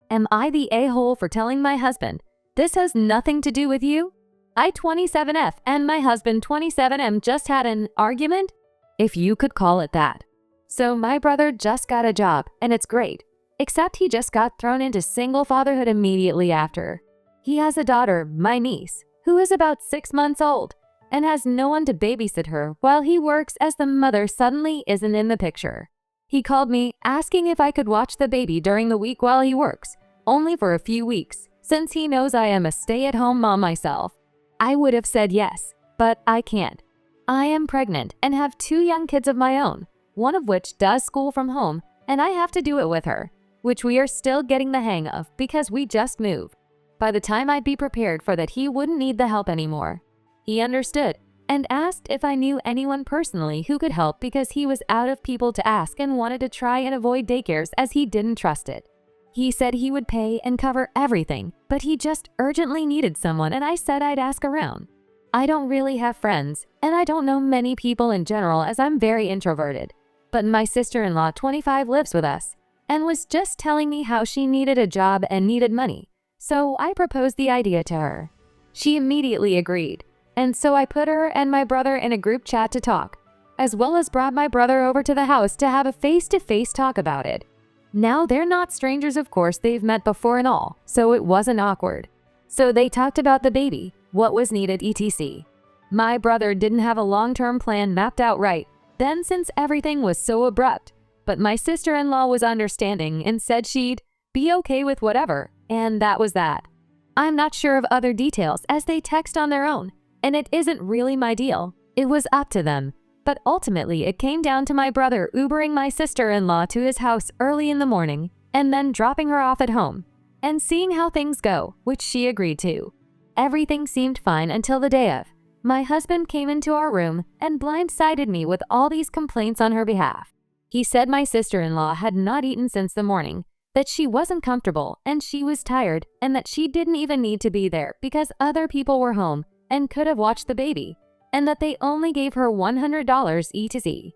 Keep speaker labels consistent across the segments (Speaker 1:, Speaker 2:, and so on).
Speaker 1: Am I the a-hole for telling my husband, "This has nothing to do with you"? I 27F and my husband 27M just had an argument? If you could call it that. So my brother just got a job, and it's great. Except he just got thrown into single fatherhood immediately after. He has a daughter, my niece, who is about 6 months old, and has no one to babysit her while he works, as the mother suddenly isn't in the picture. He called me asking if I could watch the baby during the week while he works, only for a few weeks, since he knows I am a stay-at-home mom myself. I would have said yes, but I can't. I am pregnant and have 2 young kids of my own, one of which does school from home, and I have to do it with her, which we are still getting the hang of because we just moved. By the time I'd be prepared for that, he wouldn't need the help anymore. He understood and asked if I knew anyone personally who could help because he was out of people to ask and wanted to try and avoid daycares as he didn't trust it. He said he would pay and cover everything, but he just urgently needed someone, and I said I'd ask around. I don't really have friends, and I don't know many people in general as I'm very introverted. But my sister-in-law, 25, lives with us and was just telling me how she needed a job and needed money. So I proposed the idea to her. She immediately agreed, and so I put her and my brother in a group chat to talk, as well as brought my brother over to the house to have a face-to-face talk about it. Now they're not strangers, of course, they've met before and all, so it wasn't awkward. So they talked about the baby, what was needed, etc. My brother didn't have a long-term plan mapped out right then since everything was so abrupt, but my sister-in-law was understanding and said she'd be okay with whatever, and that was that. I'm not sure of other details as they text on their own, and it isn't really my deal. It was up to them. But ultimately, it came down to my brother Ubering my sister-in-law to his house early in the morning and then dropping her off at home and seeing how things go, which she agreed to. Everything seemed fine until the day of. My husband came into our room and blindsided me with all these complaints on her behalf. He said my sister-in-law had not eaten since the morning, that she wasn't comfortable and she was tired, and that she didn't even need to be there because other people were home and could have watched the baby, and that they only gave her $100 etc.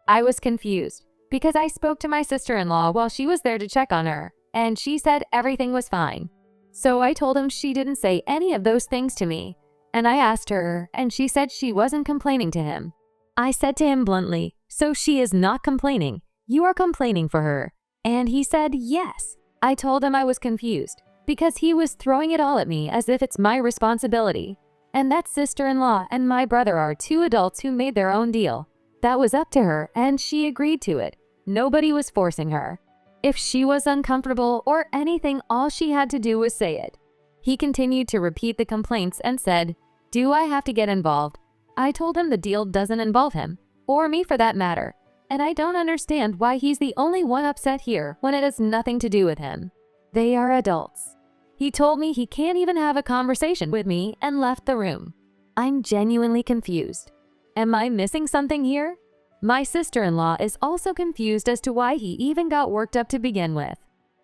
Speaker 1: I was confused because I spoke to my sister-in-law while she was there to check on her, and she said everything was fine. So I told him she didn't say any of those things to me, and I asked her, and she said she wasn't complaining to him. I said to him bluntly, "So she is not complaining, you are complaining for her." And he said yes. I told him I was confused because he was throwing it all at me as if it's my responsibility. And that sister-in-law and my brother are 2 adults who made their own deal. That was up to her, and she agreed to it. Nobody was forcing her. If she was uncomfortable or anything, all she had to do was say it. He continued to repeat the complaints and said, "Do I have to get involved?" I told him the deal doesn't involve him, or me for that matter, and I don't understand why he's the only one upset here when it has nothing to do with him. They are adults. He told me he can't even have a conversation with me and left the room. I'm genuinely confused. Am I missing something here? My sister-in-law is also confused as to why he even got worked up to begin with.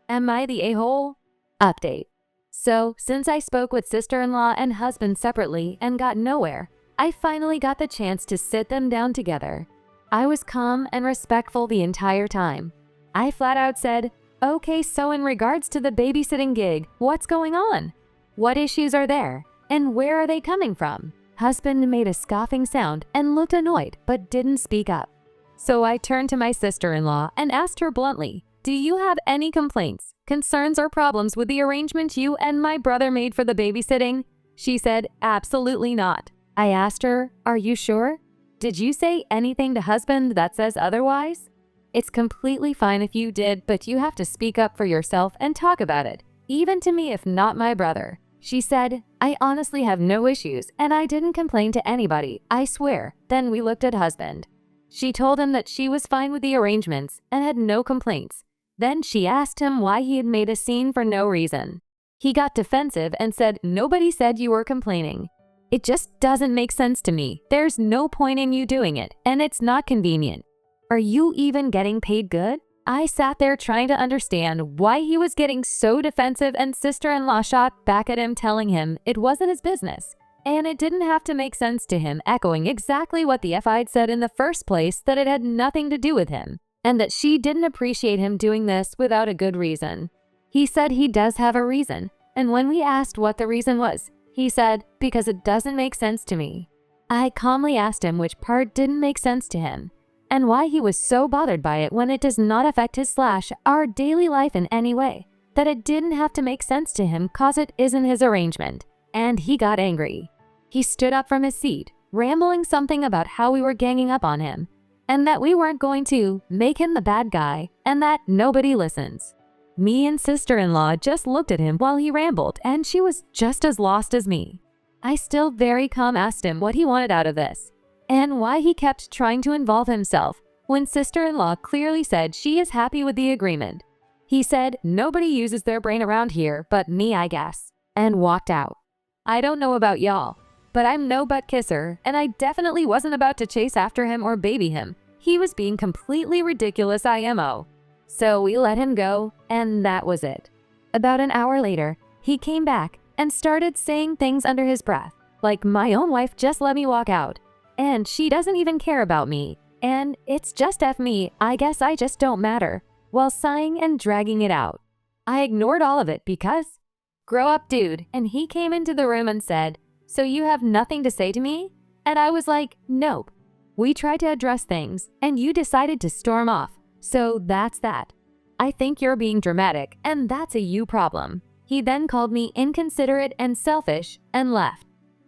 Speaker 1: Am I the a-hole? Update. So, since I spoke with sister-in-law and husband separately and got nowhere, I finally got the chance to sit them down together. I was calm and respectful the entire time. I flat out said, "Okay, so in regards to the babysitting gig, what's going on? What issues are there? And where are they coming from?" Husband made a scoffing sound and looked annoyed but didn't speak up. So I turned to my sister-in-law and asked her bluntly, "Do you have any complaints, concerns, or problems with the arrangement you and my brother made for the babysitting?" She said, "Absolutely not." I asked her, "Are you sure? Did you say anything to husband that says otherwise?" "It's completely fine if you did, but you have to speak up for yourself and talk about it, even to me if not my brother." She said, "I honestly have no issues and I didn't complain to anybody, I swear." Then we looked at husband. She told him that she was fine with the arrangements and had no complaints. Then she asked him why he had made a scene for no reason. He got defensive and said, "Nobody said you were complaining. It just doesn't make sense to me. There's no point in you doing it, and it's not convenient. Are you even getting paid good?" I sat there trying to understand why he was getting so defensive, and sister-in-law shot back at him telling him it wasn't his business, and it didn't have to make sense to him, echoing exactly what the I'd said in the first place, that it had nothing to do with him, and that she didn't appreciate him doing this without a good reason. He said he does have a reason, and when we asked what the reason was, he said, because it doesn't make sense to me. I calmly asked him which part didn't make sense to him, and why he was so bothered by it when it does not affect his/our daily life in any way, that it didn't have to make sense to him cause it isn't his arrangement, and he got angry. He stood up from his seat, rambling something about how we were ganging up on him, and that we weren't going to make him the bad guy, and that nobody listens. Me and sister-in-law just looked at him while he rambled, and she was just as lost as me. I still very calm asked him what he wanted out of this, and why he kept trying to involve himself when sister-in-law clearly said she is happy with the agreement. He said nobody uses their brain around here but me, I guess, and walked out. I don't know about y'all, but I'm no butt kisser, and I definitely wasn't about to chase after him or baby him. He was being completely ridiculous IMO. So we let him go, and that was it. About an hour later, he came back and started saying things under his breath, like my own wife just let me walk out, and she doesn't even care about me, and it's just F me, I guess I just don't matter, while sighing and dragging it out. I ignored all of it because, grow up dude, and he came into the room and said, so you have nothing to say to me? And I was like, nope. We tried to address things, and you decided to storm off, so that's that. I think you're being dramatic, and that's a you problem. He then called me inconsiderate and selfish and left.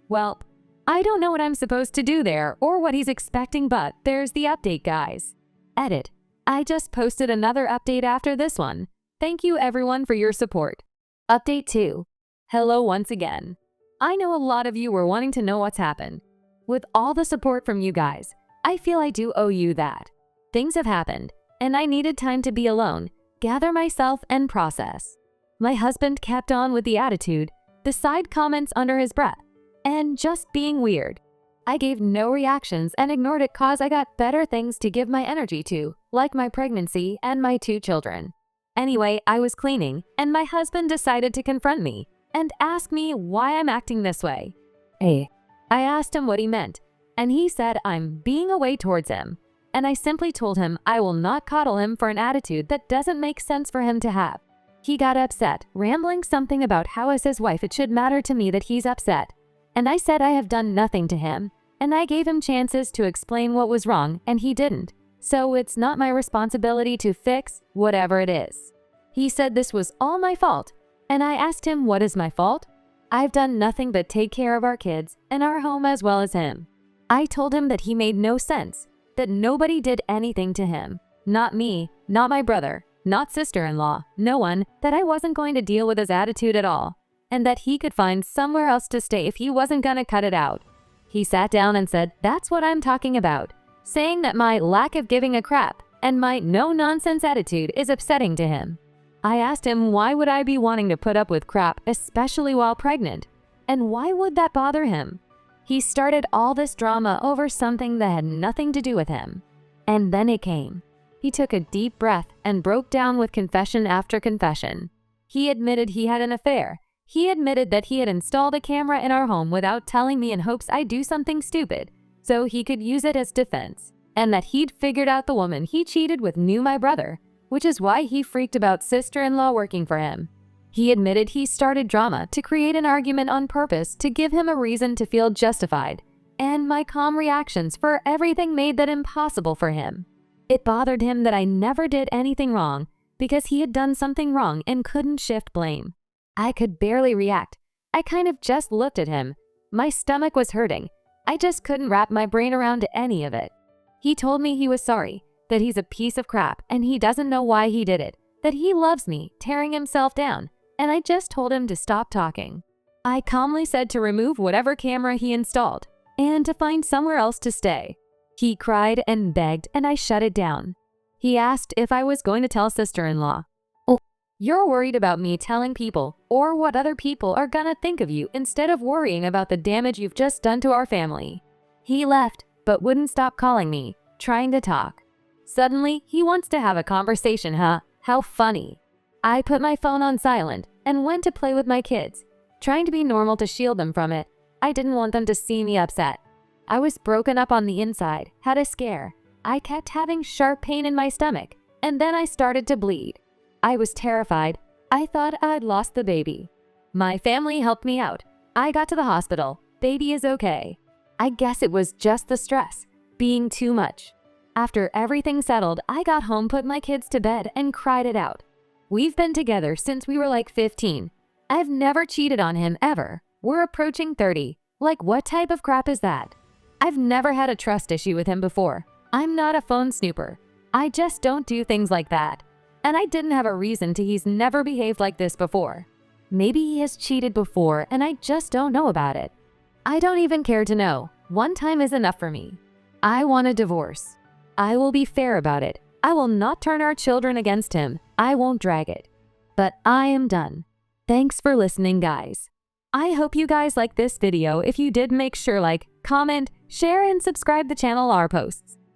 Speaker 1: Well, I don't know what I'm supposed to do there or what he's expecting, but there's the update, guys. Edit. I just posted another update after this one. Thank you everyone for your support. Update 2. Hello once again. I know a lot of you were wanting to know what's happened. With all the support from you guys, I feel I do owe you that. Things have happened, and I needed time to be alone, gather myself, and process. My husband kept on with the attitude, the side comments under his breath, and just being weird. I gave no reactions and ignored it cause I got better things to give my energy to, like my pregnancy and my 2 children. Anyway, I was cleaning, and my husband decided to confront me and ask me why I'm acting this way. I asked him what he meant, and he said I'm being away towards him, and I simply told him I will not coddle him for an attitude that doesn't make sense for him to have. He got upset, rambling something about how as his wife it should matter to me that he's upset, and I said I have done nothing to him, and I gave him chances to explain what was wrong, and he didn't, so it's not my responsibility to fix whatever it is. He said this was all my fault, and I asked him what is my fault? I've done nothing but take care of our kids and our home as well as him. I told him that he made no sense, that nobody did anything to him, not me, not my brother, not sister-in-law, no one, that I wasn't going to deal with his attitude at all, and that he could find somewhere else to stay if he wasn't gonna cut it out. He sat down and said, that's what I'm talking about, saying that my lack of giving a crap and my no-nonsense attitude is upsetting to him. I asked him why would I be wanting to put up with crap, especially while pregnant, and why would that bother him? He started all this drama over something that had nothing to do with him. And then it came. He took a deep breath and broke down with confession after confession. He admitted he had an affair. He admitted that he had installed a camera in our home without telling me in hopes I'd do something stupid, so he could use it as defense, and that he'd figured out the woman he cheated with knew my brother, which is why he freaked about sister-in-law working for him. He admitted he started drama to create an argument on purpose to give him a reason to feel justified, and my calm reactions for everything made that impossible for him. It bothered him that I never did anything wrong because he had done something wrong and couldn't shift blame. I could barely react. I kind of just looked at him. My stomach was hurting. I just couldn't wrap my brain around any of it. He told me he was sorry, that he's a piece of crap and he doesn't know why he did it, that he loves me, tearing himself down, and I just told him to stop talking. I calmly said to remove whatever camera he installed and to find somewhere else to stay. He cried and begged, and I shut it down. He asked if I was going to tell sister-in-law. Oh, you're worried about me telling people or what other people are gonna think of you instead of worrying about the damage you've just done to our family. He left, but wouldn't stop calling me, trying to talk. Suddenly, he wants to have a conversation, huh? How funny. I put my phone on silent and went to play with my kids, trying to be normal to shield them from it. I didn't want them to see me upset. I was broken up on the inside, had a scare. I kept having sharp pain in my stomach, and then I started to bleed. I was terrified. I thought I'd lost the baby. My family helped me out. I got to the hospital. Baby is okay. I guess it was just the stress, being too much. After everything settled, I got home, put my kids to bed, and cried it out. We've been together since we were like 15. I've never cheated on him ever. We're approaching 30. Like, what type of crap is that? I've never had a trust issue with him before. I'm not a phone snooper. I just don't do things like that. And I didn't have a reason to. He's never behaved like this before. Maybe he has cheated before and I just don't know about it. I don't even care to know. One time is enough for me. I want a divorce. I will be fair about it. I will not turn our children against him. I won't drag it. But I am done. Thanks for listening, guys. I hope you guys liked this video. If you did, make sure like, comment, share, and subscribe the channel our posts.